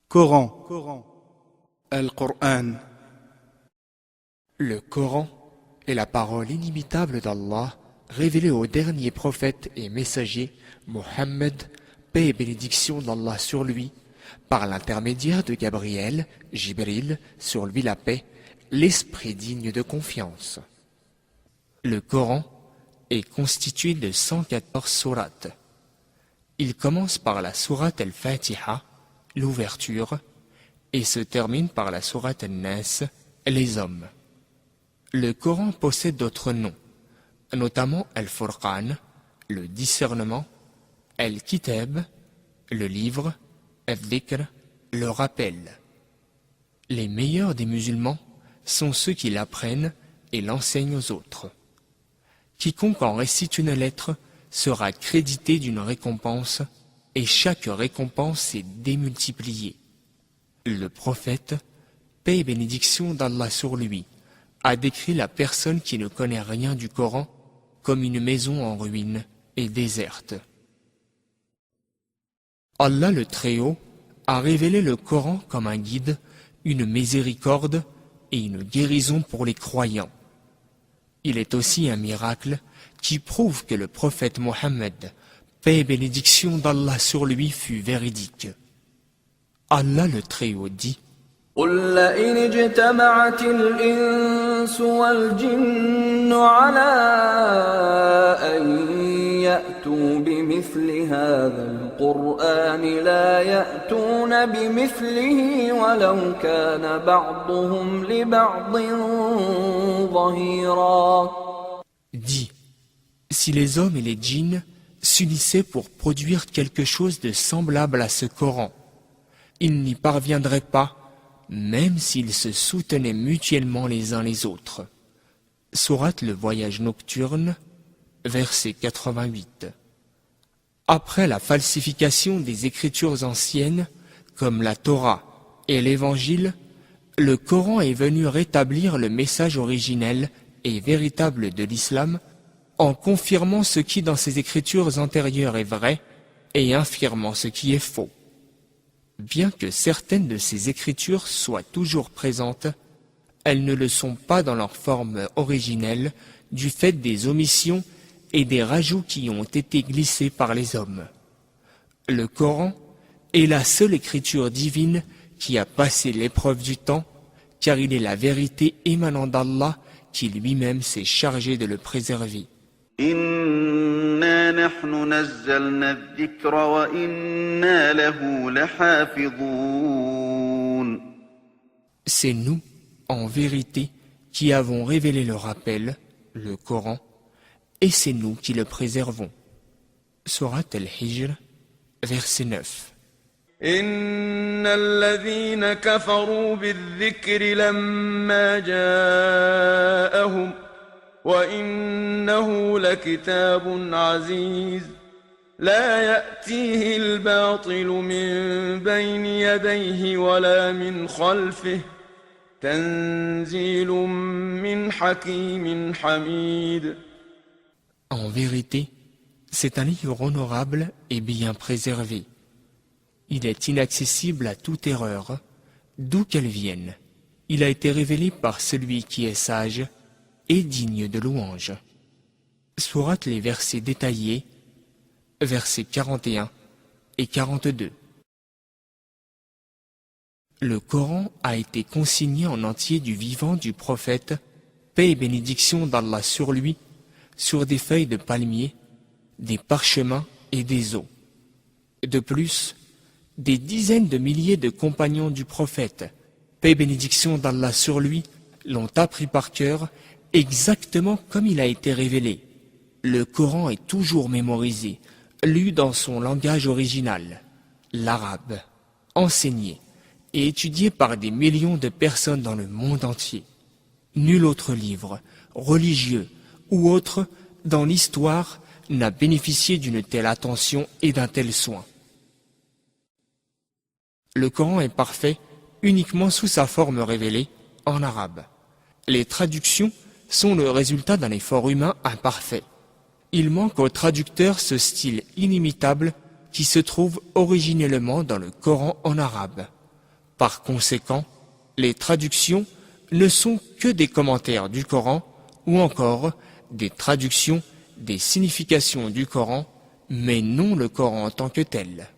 Coran, Al-Qur'an. Le Coran est la parole inimitable d'Allah, révélée au dernier prophète et messager, Mohammed, paix et bénédiction d'Allah sur lui, par l'intermédiaire de Gabriel, Jibril, sur lui la paix, l'esprit digne de confiance. Le Coran est constitué de 114 sourates. Il commence par la sourate al-Fatiha, l'ouverture, et se termine par la sourate al-Nas, les hommes. Le Coran possède d'autres noms, notamment Al-Furqan, le discernement, Al-Kitab, le livre, Al-Dhikr, le rappel. Les meilleurs des musulmans sont ceux qui l'apprennent et l'enseignent aux autres. Quiconque en récite une lettre sera crédité d'une récompense, et chaque récompense est démultipliée. Le prophète, paix et bénédiction d'Allah sur lui, a décrit la personne qui ne connaît rien du Coran comme une maison en ruine et déserte. Allah le Très-Haut a révélé le Coran comme un guide, une miséricorde et une guérison pour les croyants. Il est aussi un miracle qui prouve que le prophète Mohammed, paix et bénédiction d'Allah sur lui, fut véridique. Allah le Très-Haut dit: قل لئن اجتمعت الإنس والجن على أن يأتوا بمثل هذا القرآن لا يأتون بمثله ولو كان بعضهم لبعض ظهيرا. Dis, si les hommes et les djinns s'unissaient pour produire quelque chose de semblable à ce Coran, ils n'y parviendraient pas, même s'ils se soutenaient mutuellement les uns les autres. Sourate le voyage nocturne, verset 88. Après la falsification des écritures anciennes, comme la Torah et l'Évangile, le Coran est venu rétablir le message originel et véritable de l'islam, en confirmant ce qui dans ces écritures antérieures est vrai et infirmant ce qui est faux. Bien que certaines de ces écritures soient toujours présentes, elles ne le sont pas dans leur forme originelle du fait des omissions et des rajouts qui ont été glissés par les hommes. Le Coran est la seule écriture divine qui a passé l'épreuve du temps, car il est la vérité émanant d'Allah qui lui-même s'est chargé de le préserver. إنا نحن نزلنا الذكر وإنا له لحافظون. C'est nous, en vérité, qui avons révélé le rappel, le Coran, et c'est nous qui le préservons. Sourate Al-Hijr, verset 9. إن الذين كفروا بالذكر لما جاءهم وإنه لكتاب عزيز لا يأتيه الباطل من بين يديه ولا من خلفه تنزيل من حكيم حميد. En vérité, c'est un livre honorable et bien préservé. Il est inaccessible à toute erreur, d'où qu'elle vienne. Il a été révélé par celui qui est sage et digne de louange. Sourate les versets détaillés, versets 41 et 42. Le Coran a été consigné en entier du vivant du prophète, paix et bénédiction d'Allah sur lui, sur des feuilles de palmier, des parchemins et des os. De plus, des dizaines de milliers de compagnons du prophète, paix et bénédiction d'Allah sur lui, l'ont appris par cœur exactement comme il a été révélé. Le Coran est toujours mémorisé, lu dans son langage original, l'arabe, enseigné et étudié par des millions de personnes dans le monde entier. Nul autre livre, religieux ou autre, dans l'histoire, n'a bénéficié d'une telle attention et d'un tel soin. Le Coran est parfait uniquement sous sa forme révélée, en arabe. Les traductions sont le résultat d'un effort humain imparfait. Il manque au traducteur ce style inimitable qui se trouve originellement dans le Coran en arabe. Par conséquent, les traductions ne sont que des commentaires du Coran ou encore des traductions des significations du Coran, mais non le Coran en tant que tel.